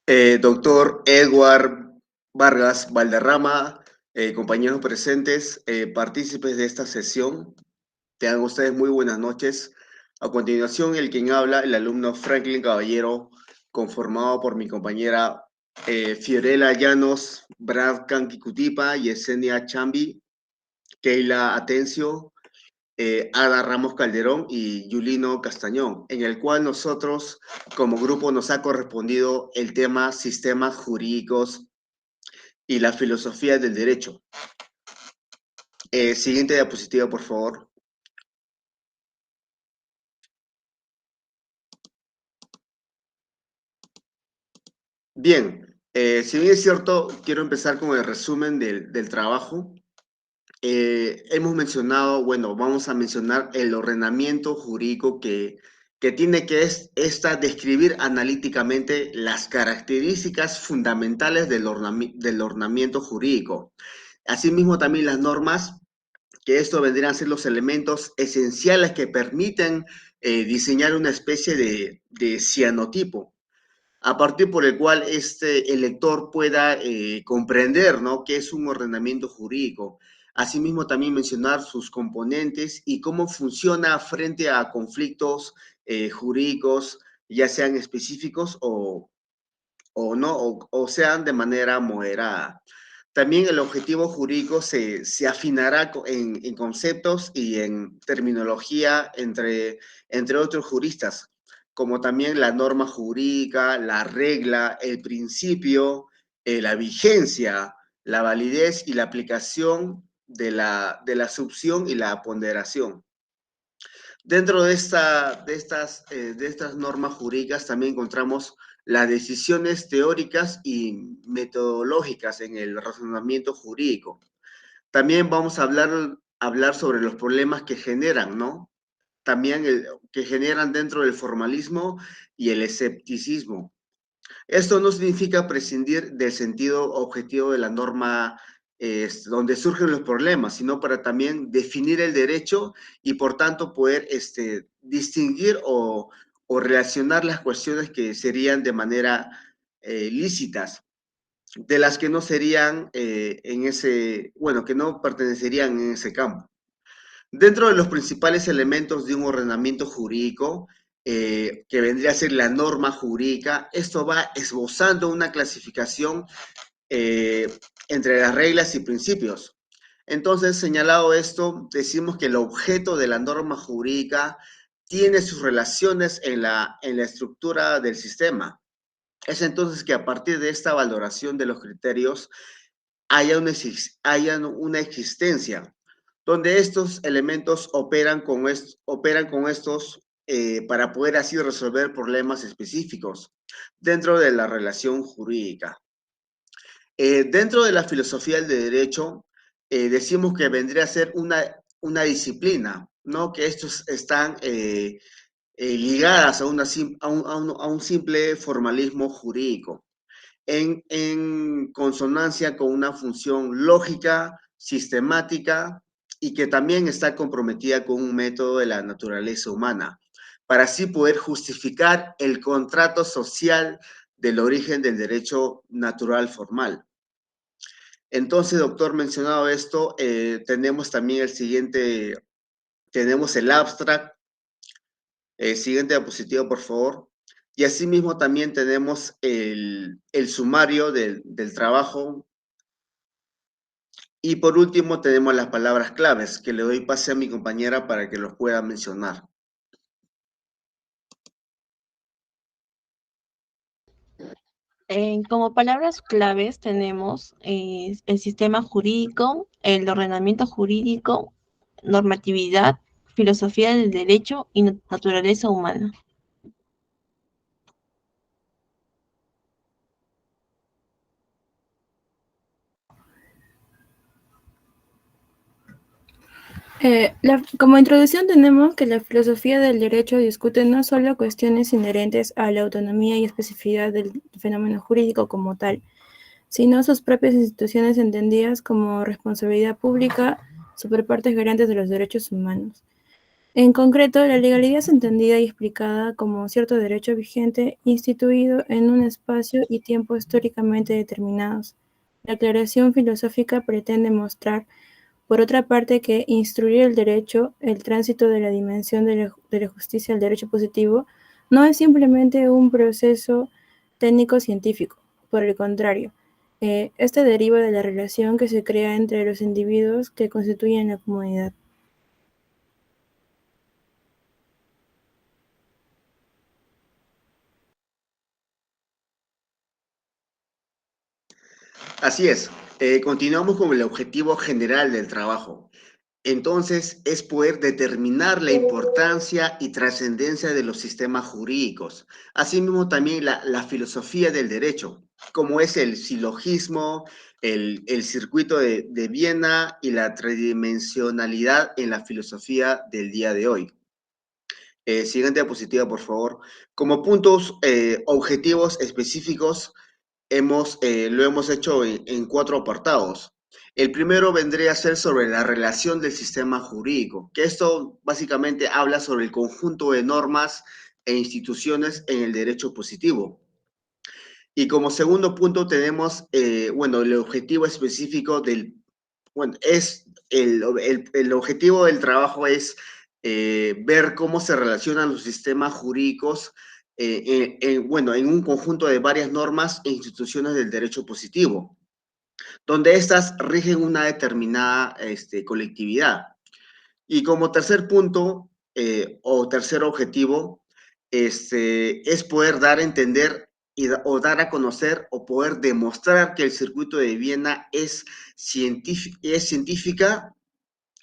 Doctor Edward Vargas Valderrama, compañeros presentes, partícipes de esta sesión, tengan ustedes muy buenas noches. A continuación, el quien habla, el alumno Franklin Caballero, conformado por mi compañera Fiorella Llanos, Brad Kikutipa, Yesenia Chambi, Keila Atencio, Ada Ramos Calderón y Yulino Castañón, en el cual nosotros como grupo nos ha correspondido el tema sistemas jurídicos y la filosofía del derecho. Siguiente diapositiva, por favor. Bien, si bien es cierto, quiero empezar con el resumen del trabajo. Hemos mencionado, bueno, vamos a mencionar el ordenamiento jurídico que tiene que describir analíticamente las características fundamentales del ordenamiento jurídico. Asimismo, también las normas, que esto vendrían a ser los elementos esenciales que permiten diseñar una especie de cianotipo, a partir por el cual el lector pueda comprender, ¿no?, qué es un ordenamiento jurídico. Asimismo, también mencionar sus componentes y cómo funciona frente a conflictos jurídicos, ya sean específicos o no, o sean de manera moderada. También el objetivo jurídico se afinará en conceptos y en terminología entre otros juristas, como también la norma jurídica, la regla, el principio, la vigencia, la validez y la aplicación de la subsumpción y la ponderación. Dentro de estas normas jurídicas también encontramos las decisiones teóricas y metodológicas en el razonamiento jurídico. También vamos a hablar sobre los problemas que generan, ¿no? También que generan dentro del formalismo y el escepticismo. Esto no significa prescindir del sentido objetivo de la norma donde surgen los problemas, sino para también definir el derecho y por tanto poder distinguir o relacionar las cuestiones que serían de manera lícitas de las que no serían bueno, que no pertenecerían en ese campo. Dentro de los principales elementos de un ordenamiento jurídico, que vendría a ser la norma jurídica, esto va esbozando una clasificación eh, entre las reglas y principios. Entonces, señalado esto, decimos que el objeto de la norma jurídica tiene sus relaciones en la estructura del sistema. Es entonces que a partir de esta valoración de los criterios haya una existencia donde estos elementos operan con estos para poder así resolver problemas específicos dentro de la relación jurídica. Dentro de la filosofía del derecho, decimos que vendría a ser una disciplina, ¿no? Que estos están ligadas a un simple formalismo jurídico en consonancia con una función lógica, sistemática y que también está comprometida con un método de la naturaleza humana, para así poder justificar el contrato social del origen del derecho natural formal. Entonces, doctor, mencionado esto, tenemos también tenemos el abstract. Siguiente diapositiva, por favor. Y asimismo también tenemos el sumario del trabajo. Y por último tenemos las palabras claves, que le doy pase a mi compañera para que los pueda mencionar. Como palabras claves tenemos el sistema jurídico, el ordenamiento jurídico, normatividad, filosofía del derecho y naturaleza humana. Como introducción tenemos que la filosofía del derecho discute no solo cuestiones inherentes a la autonomía y especificidad del fenómeno jurídico como tal, sino sus propias instituciones entendidas como responsabilidad pública, superpartes garantes de los derechos humanos. En concreto, la legalidad es entendida y explicada como cierto derecho vigente instituido en un espacio y tiempo históricamente determinados. La aclaración filosófica pretende mostrar, por otra parte, que instruir el derecho, el tránsito de la dimensión de la justicia al derecho positivo, no es simplemente un proceso técnico-científico. Por el contrario, este deriva de la relación que se crea entre los individuos que constituyen la comunidad. Así es. Continuamos con el objetivo general del trabajo. Entonces, es poder determinar la importancia y trascendencia de los sistemas jurídicos. Asimismo, también la filosofía del derecho, como es el silogismo, el circuito de Viena y la tridimensionalidad en la filosofía del día de hoy. Siguiente diapositiva, por favor. Como puntos objetivos específicos, lo hemos hecho en 4 apartados. El primero vendría a ser sobre la relación del sistema jurídico, que esto básicamente habla sobre el conjunto de normas e instituciones en el derecho positivo. Y como segundo punto tenemos, bueno, el objetivo específico bueno, el objetivo del trabajo es ver cómo se relacionan los sistemas jurídicos, bueno, en un conjunto de varias normas e instituciones del derecho positivo, donde éstas rigen una determinada colectividad. Y como tercer punto, o tercer objetivo, es poder dar a entender o dar a conocer o poder demostrar que el circuito de Viena es científica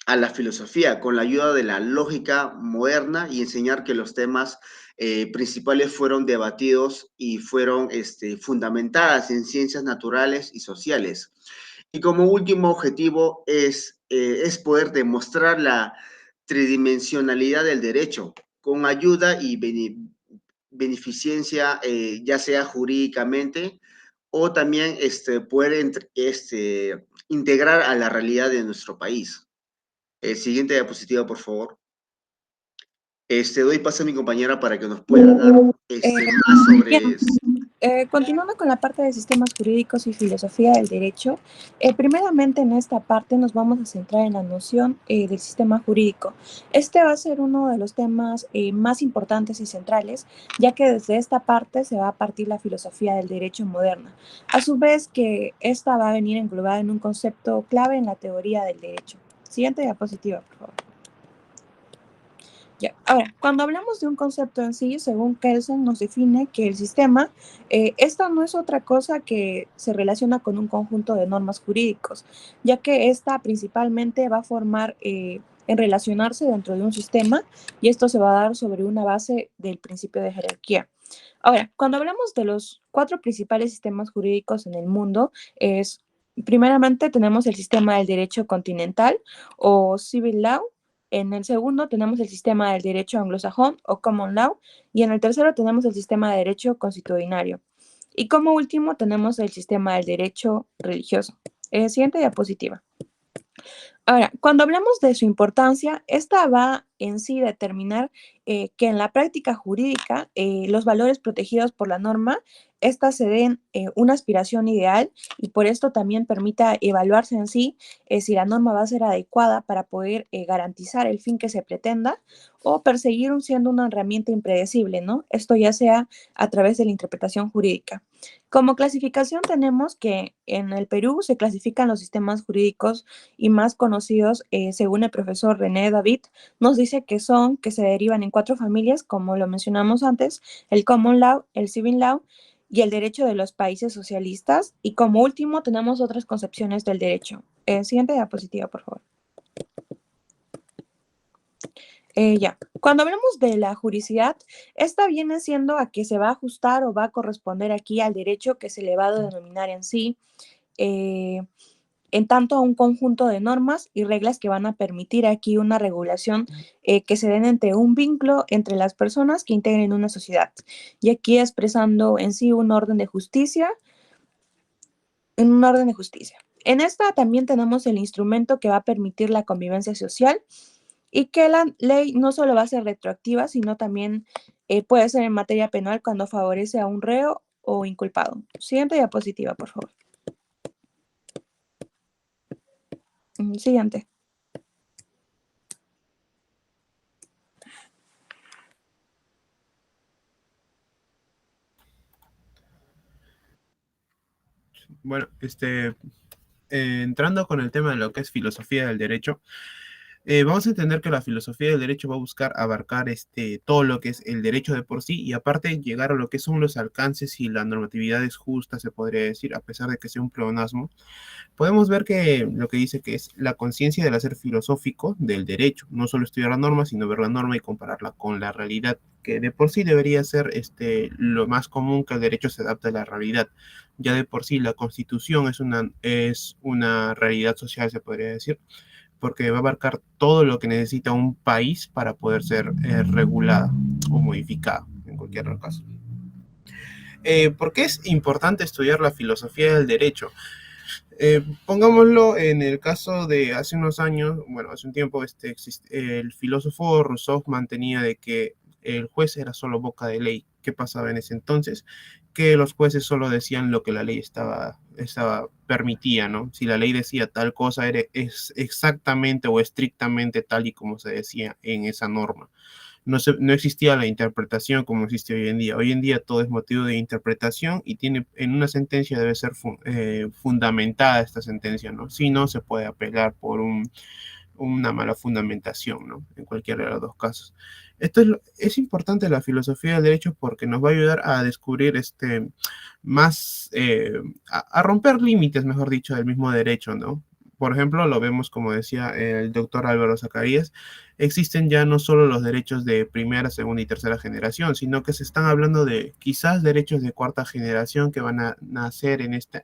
a la filosofía, con la ayuda de la lógica moderna, y enseñar que los temas principales fueron debatidos y fueron fundamentadas en ciencias naturales y sociales. Y como último objetivo es poder demostrar la tridimensionalidad del derecho con ayuda y beneficencia, ya sea jurídicamente o también poder integrar a la realidad de nuestro país. Siguiente diapositiva, por favor. Doy paso a mi compañera para que nos pueda dar más sobre... Continuando con la parte de sistemas jurídicos y filosofía del derecho, primeramente en esta parte nos vamos a centrar en la noción del sistema jurídico. Este va a ser uno de los temas más importantes y centrales, ya que desde esta parte se va a partir la filosofía del derecho moderna. A su vez que esta va a venir englobada en un concepto clave en la teoría del derecho. Siguiente diapositiva, por favor. Ya. Ahora, cuando hablamos de un concepto en sí, según Kelsen nos define que el sistema, esta no es otra cosa que se relaciona con un conjunto de normas jurídicos, ya que esta principalmente va a formar en relacionarse dentro de un sistema, y esto se va a dar sobre una base del principio de jerarquía. Ahora, cuando hablamos de los 4 principales sistemas jurídicos en el mundo, primeramente tenemos el sistema del derecho continental o civil law. En el segundo tenemos el sistema del derecho anglosajón o common law, y en el tercero tenemos el sistema de derecho constitucionario. Y como último tenemos el sistema del derecho religioso. Siguiente diapositiva. Ahora, cuando hablamos de su importancia, esta va en sí determinar que en la práctica jurídica los valores protegidos por la norma, estas se den una aspiración ideal, y por esto también permita evaluarse en sí si la norma va a ser adecuada para poder garantizar el fin que se pretenda, o perseguir siendo una herramienta impredecible, ¿no? Esto ya sea a través de la interpretación jurídica. Como clasificación tenemos que en el Perú se clasifican los sistemas jurídicos y más conocidos, según el profesor René David, nos dice que se derivan en 4 familias, como lo mencionamos antes: el common law, el civil law y el derecho de los países socialistas. Y como último tenemos otras concepciones del derecho. Siguiente diapositiva, por favor. Ya. Cuando hablamos de la juricidad, esta viene siendo a que se va a ajustar o va a corresponder aquí al derecho que se le va a denominar en sí, en tanto a un conjunto de normas y reglas que van a permitir aquí una regulación que se den entre un vínculo entre las personas que integren una sociedad, y aquí expresando en sí un orden de justicia, En esta también tenemos el instrumento que va a permitir la convivencia social, y que la ley no solo va a ser retroactiva, sino también puede ser en materia penal cuando favorece a un reo o inculpado. Siguiente diapositiva, por favor. Siguiente. Bueno, entrando con el tema de lo que es filosofía del derecho, vamos a entender que la filosofía del derecho va a buscar abarcar todo lo que es el derecho de por sí y aparte llegar a lo que son los alcances y la normatividad es justa, se podría decir, a pesar de que sea un pleonasmo. Podemos ver que lo que dice que es la conciencia del hacer filosófico del derecho, no solo estudiar la norma, sino ver la norma y compararla con la realidad, que de por sí debería ser lo más común que el derecho se adapte a la realidad. Ya de por sí la constitución es una realidad social, se podría decir, porque va a abarcar todo lo que necesita un país para poder ser regulada o modificada, en cualquier caso. ¿Por qué es importante estudiar la filosofía del derecho? Pongámoslo en el caso de hace unos años, bueno, hace un tiempo, el filósofo Rousseau mantenía de que el juez era solo boca de ley. ¿Qué pasaba en ese entonces? Que los jueces solo decían lo que la ley permitía, ¿no? Si la ley decía tal cosa, es exactamente o estrictamente tal y como se decía en esa norma. No existía la interpretación como existe hoy en día. Hoy en día todo es motivo de interpretación y en una sentencia debe ser fundamentada esta sentencia, ¿no? Si no, se puede apelar por una mala fundamentación, ¿no? En cualquiera de los dos casos. Es importante la filosofía del derecho porque nos va a ayudar a descubrir más, a romper límites, mejor dicho, del mismo derecho, ¿no? Por ejemplo, lo vemos, como decía el doctor Álvaro Zacarías, existen ya no solo los derechos de primera, segunda y tercera generación, sino que se están hablando de quizás derechos de cuarta generación que van a nacer en esta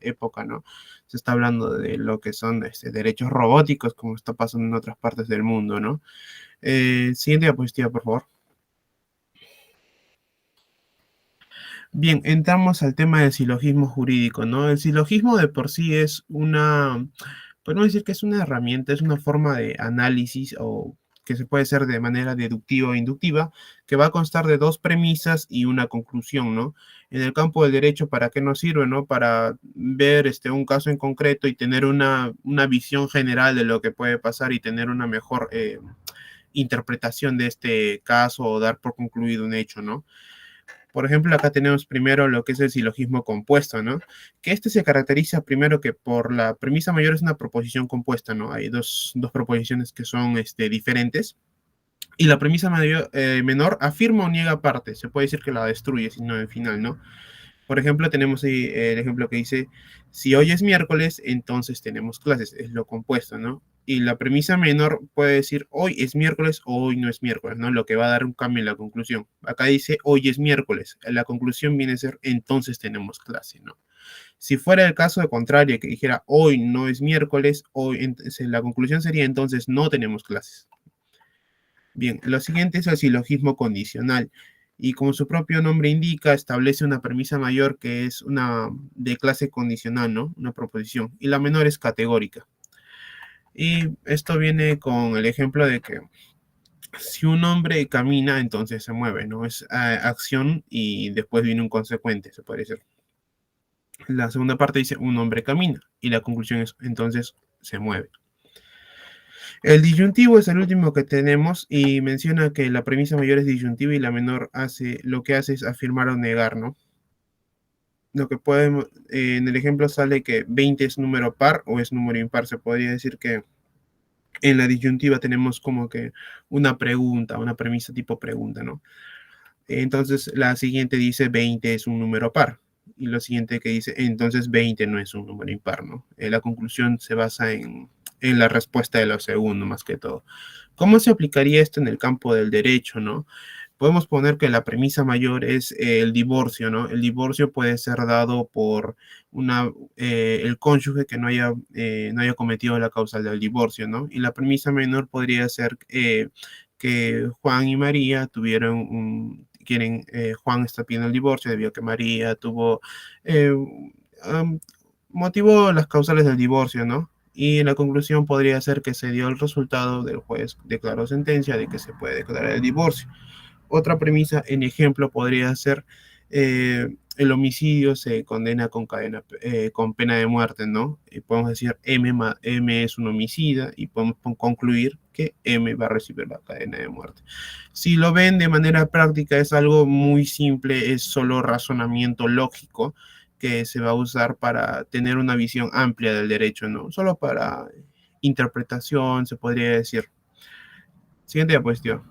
época, ¿no? Se está hablando de lo que son derechos robóticos, como está pasando en otras partes del mundo, ¿no? Siguiente diapositiva, por favor. Bien, entramos al tema del silogismo jurídico, ¿no? El silogismo de por sí podemos decir que es una herramienta, es una forma de análisis o que se puede hacer de manera deductiva o inductiva, que va a constar de dos premisas y una conclusión, ¿no? En el campo del derecho, ¿para qué nos sirve, no? Para ver un caso en concreto y tener una visión general de lo que puede pasar y tener una mejor interpretación de este caso o dar por concluido un hecho, ¿no? Por ejemplo, acá tenemos primero lo que es el silogismo compuesto, ¿no? Que se caracteriza primero que por la premisa mayor es una proposición compuesta, ¿no? Hay dos proposiciones que son diferentes. Y la premisa menor afirma o niega parte. Se puede decir que la destruye, sino al final, ¿no? Por ejemplo, tenemos ahí el ejemplo que dice, si hoy es miércoles, entonces tenemos clases, es lo compuesto, ¿no? Y la premisa menor puede decir, hoy es miércoles o hoy no es miércoles, ¿no? Lo que va a dar un cambio en la conclusión. Acá dice, hoy es miércoles. La conclusión viene a ser, entonces tenemos clase, ¿no? Si fuera el caso de contrario, que dijera, hoy no es miércoles, entonces, la conclusión sería, entonces no tenemos clases. Bien, lo siguiente es el silogismo condicional. Y como su propio nombre indica, establece una premisa mayor que es una de clase condicional, ¿no? Una proposición. Y la menor es categórica. Y esto viene con el ejemplo de que si un hombre camina, entonces se mueve, ¿no? Es acción y después viene un consecuente, se puede decir. La segunda parte dice un hombre camina y la conclusión es entonces se mueve. El disyuntivo es el último que tenemos y menciona que la premisa mayor es disyuntiva y la menor lo que hace es afirmar o negar, ¿no? Lo que podemos, en el ejemplo sale que 20 es número par o es número impar. Se podría decir que en la disyuntiva tenemos como que una pregunta, una premisa tipo pregunta, ¿no? Entonces la siguiente dice 20 es un número par. Y lo siguiente que dice, entonces 20 no es un número impar, ¿no? La conclusión se basa en la respuesta de lo segundo, más que todo. ¿Cómo se aplicaría esto en el campo del derecho, no? Podemos poner que la premisa mayor es el divorcio, ¿no? El divorcio puede ser dado por el cónyuge que no haya cometido la causa del divorcio, ¿no? Y la premisa menor podría ser que Juan y María Juan está pidiendo el divorcio debido a que María motivó las causales del divorcio, ¿no? Y la conclusión podría ser que se dio el resultado del juez declaró sentencia de que se puede declarar el divorcio. Otra premisa en ejemplo podría ser el homicidio se condena con pena de muerte, ¿no? Y podemos decir M es un homicida y podemos concluir que M va a recibir la cadena de muerte. Si lo ven de manera práctica es algo muy simple, es solo razonamiento lógico que se va a usar para tener una visión amplia del derecho, ¿no? Solo para interpretación, se podría decir. Siguiente diapositiva.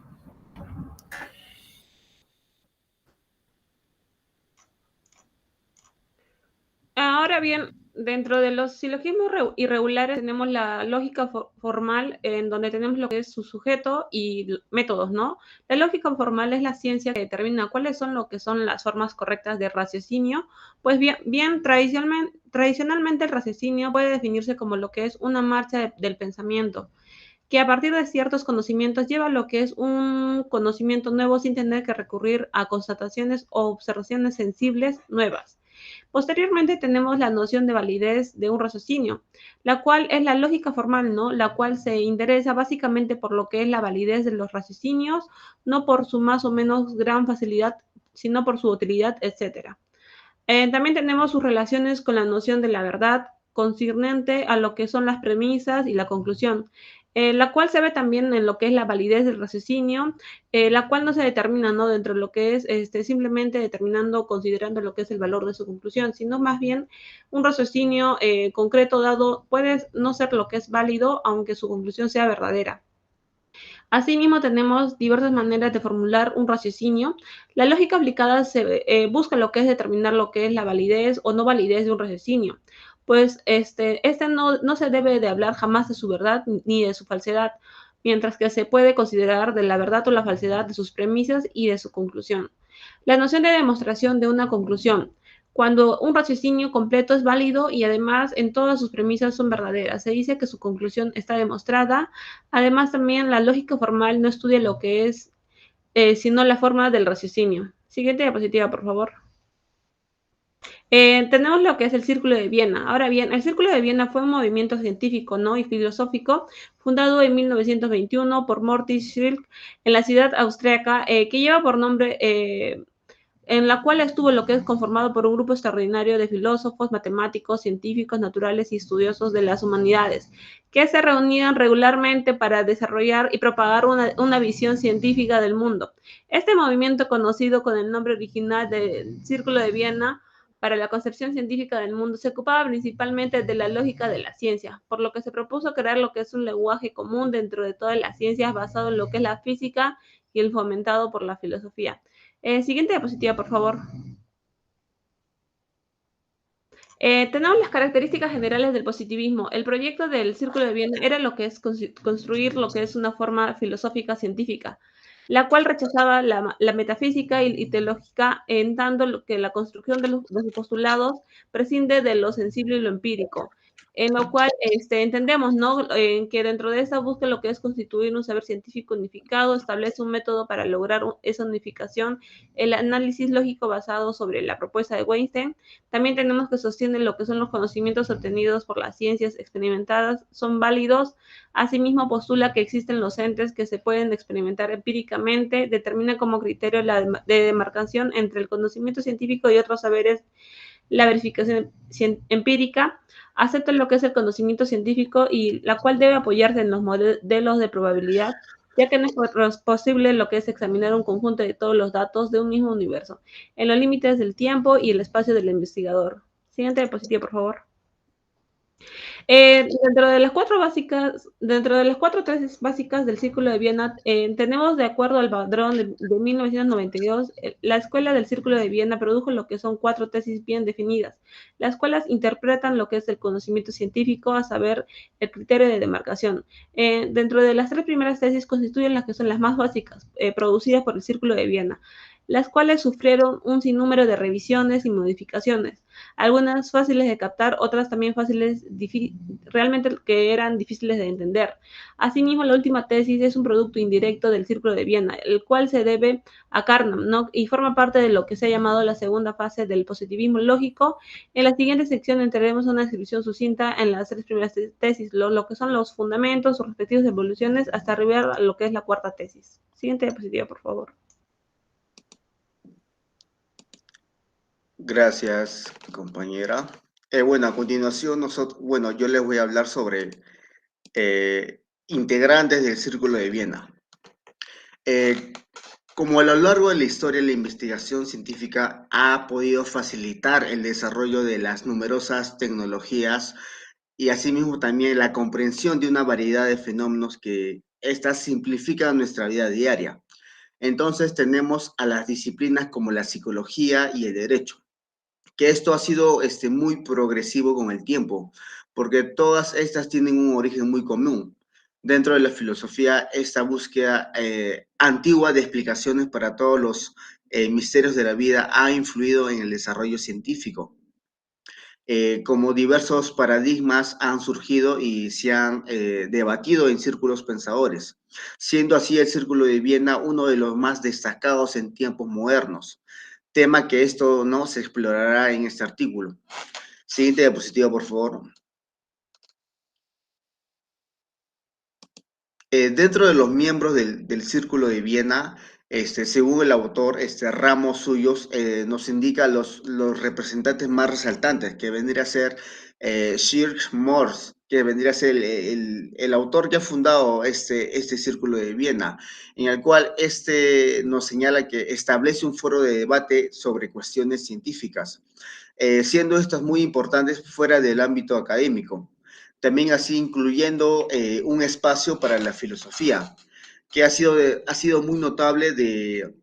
Ahora bien, dentro de los silogismos irregulares tenemos la lógica formal, en donde tenemos lo que es su sujeto y métodos, ¿no? La lógica formal es la ciencia que determina cuáles son lo que son las formas correctas de raciocinio. Pues bien tradicionalmente el raciocinio puede definirse como lo que es una marcha del pensamiento, que a partir de ciertos conocimientos lleva a lo que es un conocimiento nuevo sin tener que recurrir a constataciones o observaciones sensibles nuevas. Posteriormente tenemos la noción de validez de un raciocinio, la cual es la lógica formal, ¿no? La cual se interesa básicamente por lo que es la validez de los raciocinios, no por su más o menos gran facilidad, sino por su utilidad, etc. También tenemos sus relaciones con la noción de la verdad, concernente a lo que son las premisas y la conclusión, la cual se ve también en lo que es la validez del raciocinio, la cual no se determina, ¿no? Dentro de lo que es simplemente determinando, considerando lo que es el valor de su conclusión, sino más bien un raciocinio concreto dado puede no ser lo que es válido, aunque su conclusión sea verdadera. Asimismo, tenemos diversas maneras de formular un raciocinio. La lógica aplicada busca lo que es determinar lo que es la validez o no validez de un raciocinio. Pues no se debe de hablar jamás de su verdad ni de su falsedad, mientras que se puede considerar de la verdad o la falsedad de sus premisas y de su conclusión. La noción de demostración de una conclusión. Cuando un raciocinio completo es válido y además en todas sus premisas son verdaderas, se dice que su conclusión está demostrada. Además, también la lógica formal no estudia lo que es, sino la forma del raciocinio. Siguiente diapositiva, por favor. Tenemos lo que es el Círculo de Viena. Ahora bien, el Círculo de Viena fue un movimiento científico, ¿no? y filosófico fundado en 1921 por Morty Schilk en la ciudad austriaca, que lleva por nombre en la cual estuvo lo que es conformado por un grupo extraordinario de filósofos, matemáticos, científicos, naturales y estudiosos de las humanidades, que se reunían regularmente para desarrollar y propagar una visión científica del mundo. Este movimiento, conocido con el nombre original de Círculo de Viena para la concepción científica del mundo, se ocupaba principalmente de la lógica de la ciencia, por lo que se propuso crear lo que es un lenguaje común dentro de todas las ciencias basado en lo que es la física y el fomentado por la filosofía. Siguiente diapositiva, por favor. Tenemos las características generales del positivismo. El proyecto del Círculo de Viena era lo que es construir lo que es una forma filosófica científica, la cual rechazaba la metafísica y teológica, en tanto que la construcción de los postulados prescinde de lo sensible y lo empírico, en lo cual entendemos, ¿no? Que dentro de esa busca lo que es constituir un saber científico unificado, establece un método para lograr esa unificación, el análisis lógico basado sobre la propuesta de Weinstein. También tenemos que sostener lo que son los conocimientos obtenidos por las ciencias experimentadas son válidos. Asimismo, postula que existen los entes que se pueden experimentar empíricamente, determina como criterio de demarcación entre el conocimiento científico y otros saberes la verificación empírica, acepta lo que es el conocimiento científico y la cual debe apoyarse en los modelos de probabilidad, ya que no es posible lo que es examinar un conjunto de todos los datos de un mismo universo, en los límites del tiempo y el espacio del investigador. Siguiente diapositiva, por favor. Dentro de las cuatro tesis básicas del Círculo de Viena, tenemos, de acuerdo al padrón de 1992, la Escuela del Círculo de Viena produjo lo que son 4 tesis bien definidas, las cuales interpretan lo que es el conocimiento científico, a saber, el criterio de demarcación. Dentro de las 3 primeras tesis constituyen las que son las más básicas, producidas por el Círculo de Viena. las cuales sufrieron un sinnúmero de revisiones y modificaciones, algunas fáciles de captar, otras también realmente que eran difíciles de entender. Asimismo, la última tesis es un producto indirecto del Círculo de Viena, el cual se debe a Carnap, ¿no? Y forma parte de lo que se ha llamado la segunda fase del positivismo lógico. En la siguiente sección entraremos una descripción sucinta en las 3 primeras tesis, lo que son los fundamentos, sus respectivas evoluciones, hasta arribar a lo que es la cuarta tesis. Siguiente diapositiva, por favor. Gracias, compañera. Bueno, a continuación, yo les voy a hablar sobre integrantes del Círculo de Viena. Como a lo largo de la historia, la investigación científica ha podido facilitar el desarrollo de las numerosas tecnologías y asimismo también la comprensión de una variedad de fenómenos que estas simplifican nuestra vida diaria. Entonces tenemos a las disciplinas como la psicología y el derecho, que esto ha sido muy progresivo con el tiempo, porque todas estas tienen un origen muy común. Dentro de la filosofía, esta búsqueda antigua de explicaciones para todos los misterios de la vida ha influido en el desarrollo científico. Como diversos paradigmas han surgido y se han debatido en círculos pensadores, siendo así el Círculo de Viena uno de los más destacados en tiempos modernos, tema que esto no se explorará en este artículo. Siguiente diapositiva, por favor. Dentro de los miembros del Círculo de Viena, según el autor, ramos suyos, nos indica los representantes más resaltantes, que vendría a ser George Morse, que vendría a ser el autor que ha fundado este Círculo de Viena, en el cual nos señala que establece un foro de debate sobre cuestiones científicas, siendo estas muy importantes fuera del ámbito académico. También así incluyendo un espacio para la filosofía, que ha sido muy notable de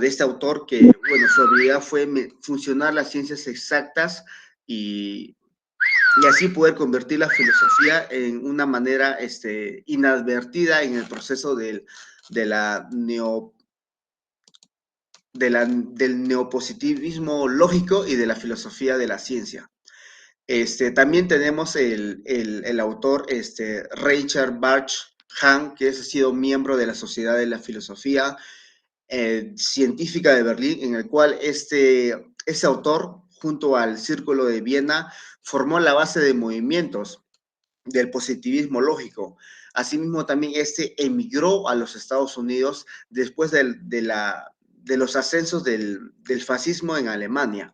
este autor, que su habilidad fue funcionar las ciencias exactas y así poder convertir la filosofía en una manera inadvertida en el proceso del neopositivismo lógico y de la filosofía de la ciencia. También tenemos el autor Richard Bach Hahn, que ha sido miembro de la Sociedad de la Filosofía Científica de Berlín, en el cual ese autor, junto al Círculo de Viena, formó la base de movimientos del positivismo lógico. Asimismo, también emigró a los Estados Unidos después de los ascensos del fascismo en Alemania.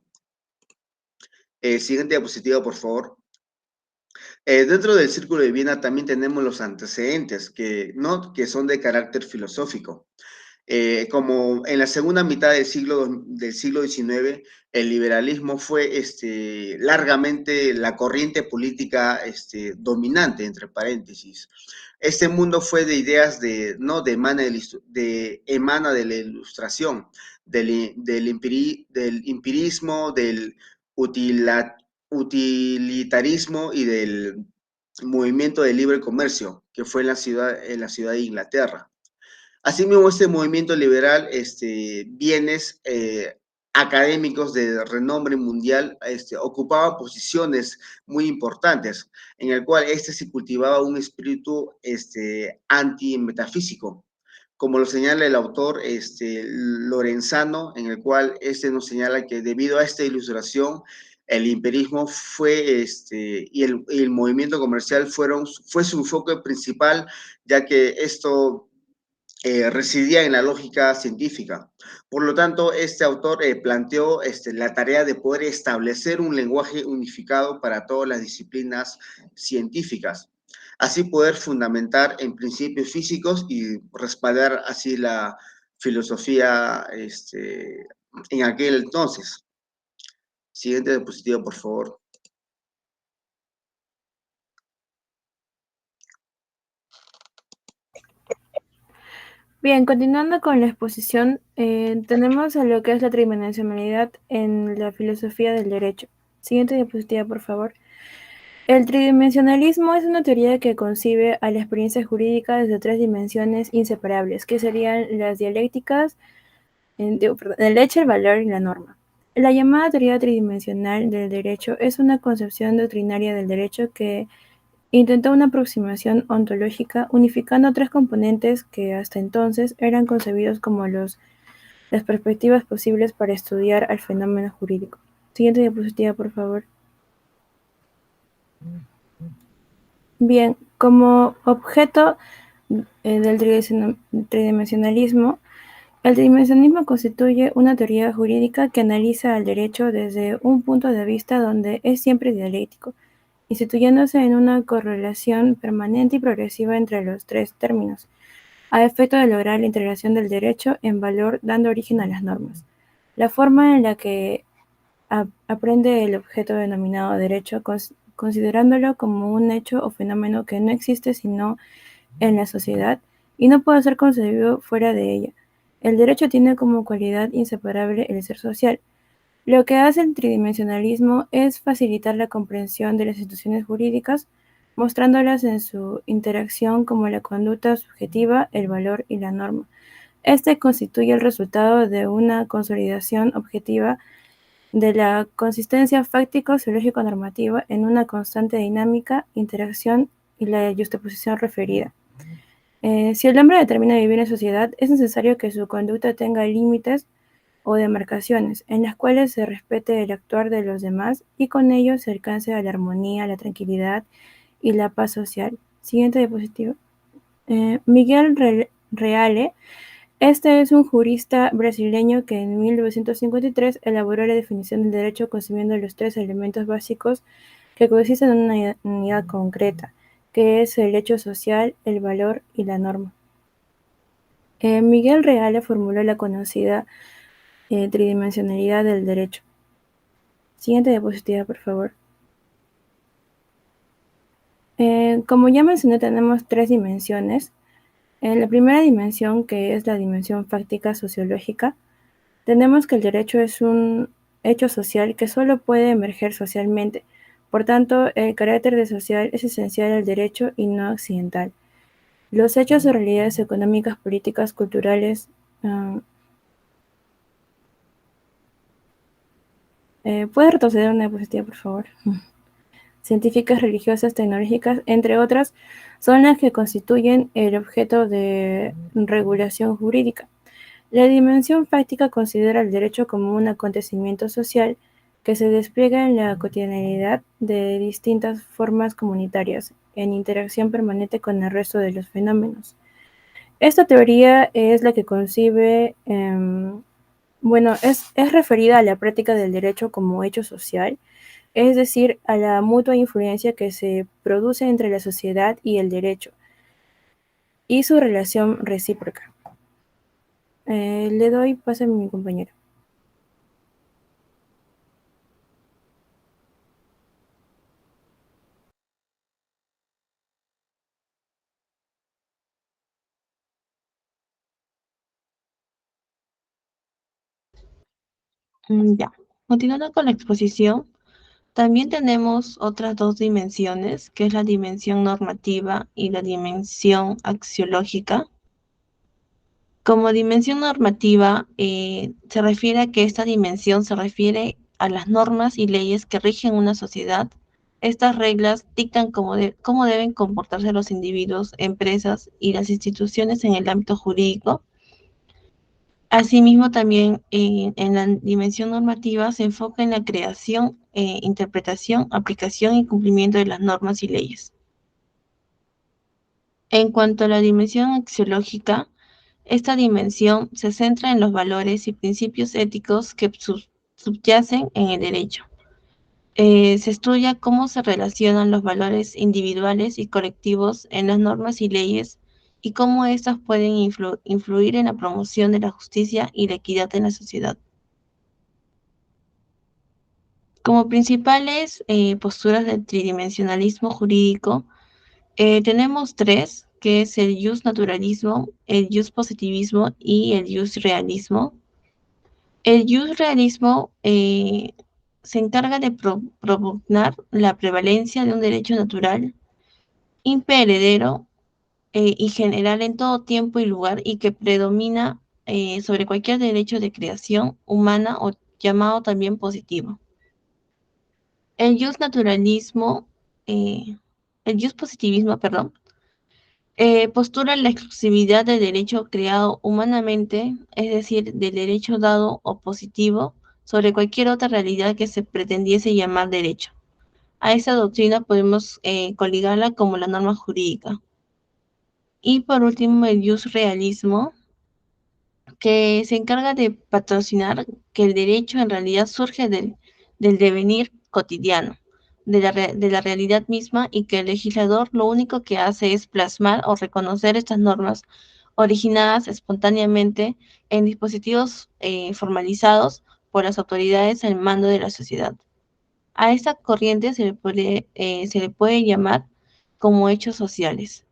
Siguiente diapositiva, por favor. Dentro del Círculo de Viena también tenemos los antecedentes que son de carácter filosófico. Como en la segunda mitad del siglo XIX, el liberalismo fue largamente la corriente política dominante, entre paréntesis. Este mundo fue de ideas emana de la ilustración, del empirismo, del utilitarismo y del movimiento de libre comercio, que fue en la ciudad de Inglaterra. Asimismo, este movimiento liberal, bienes académicos de renombre mundial, ocupaba posiciones muy importantes, en el cual se cultivaba un espíritu antimetafísico, como lo señala el autor Lorenzano, en el cual nos señala que debido a esta ilustración, el imperismo y el movimiento comercial fue su enfoque principal, ya que esto residía en la lógica científica. Por lo tanto, este autor planteó la tarea de poder establecer un lenguaje unificado para todas las disciplinas científicas, así poder fundamentar en principios físicos y respaldar así la filosofía en aquel entonces. Siguiente diapositiva, por favor. Bien, continuando con la exposición, tenemos a lo que es la tridimensionalidad en la filosofía del derecho. Siguiente diapositiva, por favor. El tridimensionalismo es una teoría que concibe a la experiencia jurídica desde 3 dimensiones inseparables, que serían las dialécticas, el hecho, el valor y la norma. La llamada teoría tridimensional del derecho es una concepción doctrinaria del derecho que intentó una aproximación ontológica unificando tres componentes que hasta entonces eran concebidos como las perspectivas posibles para estudiar al fenómeno jurídico. Siguiente diapositiva, por favor. Bien, como objeto del tridimensionalismo, el tridimensionalismo constituye una teoría jurídica que analiza al derecho desde un punto de vista donde es siempre dialéctico, instituyéndose en una correlación permanente y progresiva entre los tres términos, a efecto de lograr la integración del derecho en valor dando origen a las normas. La forma en la que aprende el objeto denominado derecho, considerándolo como un hecho o fenómeno que no existe sino en la sociedad y no puede ser concebido fuera de ella. El derecho tiene como cualidad inseparable el ser social. Lo que hace el tridimensionalismo es facilitar la comprensión de las instituciones jurídicas, mostrándolas en su interacción como la conducta subjetiva, el valor y la norma. Este constituye el resultado de una consolidación objetiva de la consistencia fáctico-sociológico-normativa en una constante dinámica, interacción y la juxtaposición referida. Si el hombre determina vivir en sociedad, es necesario que su conducta tenga límites o demarcaciones en las cuales se respete el actuar de los demás y con ello se alcance a la armonía, la tranquilidad y la paz social. Siguiente diapositiva. Miguel Reale. Este es un jurista brasileño que en 1953 elaboró la definición del derecho concibiendo los tres elementos básicos que consisten en una unidad concreta, que es el hecho social, el valor y la norma. Miguel Reale formuló la conocida tridimensionalidad del derecho. Siguiente diapositiva, por favor. Como ya mencioné, tenemos tres dimensiones. En la primera dimensión, que es la dimensión fáctica sociológica, tenemos que el derecho es un hecho social que solo puede emerger socialmente. Por tanto, el carácter de social es esencial al derecho y no accidental. Los hechos o realidades económicas, políticas, culturales, ¿puede retroceder una diapositiva, por favor? Científicas, religiosas, tecnológicas, entre otras, son las que constituyen el objeto de regulación jurídica. La dimensión fáctica considera el derecho como un acontecimiento social que se despliega en la cotidianidad de distintas formas comunitarias, en interacción permanente con el resto de los fenómenos. Esta teoría es la que concibe, es referida a la práctica del derecho como hecho social, es decir, a la mutua influencia que se produce entre la sociedad y el derecho, y su relación recíproca. Le doy paso a mi compañero. Ya, continuando con la exposición, también tenemos otras dos dimensiones, que es la dimensión normativa y la dimensión axiológica. Como dimensión normativa, se refiere a que esta dimensión se refiere a las normas y leyes que rigen una sociedad. Estas reglas dictan cómo deben comportarse los individuos, empresas y las instituciones en el ámbito jurídico. Asimismo, también en la dimensión normativa se enfoca en la creación, interpretación, aplicación y cumplimiento de las normas y leyes. En cuanto a la dimensión axiológica, esta dimensión se centra en los valores y principios éticos que subyacen en el derecho. Se estudia cómo se relacionan los valores individuales y colectivos en las normas y leyes y cómo éstas pueden influir en la promoción de la justicia y la equidad en la sociedad. Como principales posturas del tridimensionalismo jurídico, tenemos tres, que es el justnaturalismo, el justpositivismo y el justrealismo. El justrealismo se encarga de propugnar la prevalencia de un derecho natural, imperecedero y general en todo tiempo y lugar y que predomina sobre cualquier derecho de creación humana o llamado también positivo. El jus naturalismo, el jus positivismo, perdón, postula la exclusividad del derecho creado humanamente, es decir, del derecho dado o positivo, sobre cualquier otra realidad que se pretendiese llamar derecho. A esta doctrina podemos coligarla como la norma jurídica. Y por último, el jus realismo, que se encarga de patrocinar que el derecho en realidad surge del devenir cotidiano, de la realidad misma, y que el legislador lo único que hace es plasmar o reconocer estas normas originadas espontáneamente en dispositivos formalizados por las autoridades al mando de la sociedad. A esta corriente se le puede llamar como hechos sociales.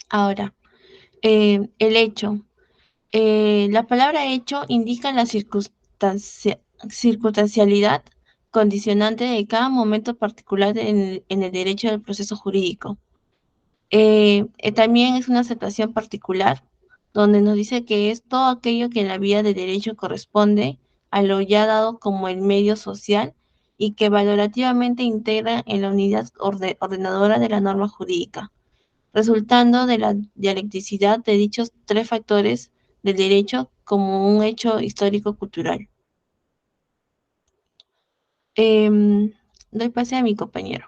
Ahora, el hecho. La palabra hecho indica la circunstancialidad condicionante de cada momento particular en el derecho del proceso jurídico. También es una aceptación particular, donde nos dice que es todo aquello que en la vía de derecho corresponde a lo ya dado como el medio social y que valorativamente integra en la unidad ordenadora de la norma jurídica, resultando de la dialecticidad de dichos tres factores del derecho como un hecho histórico-cultural. Doy pase a mi compañero.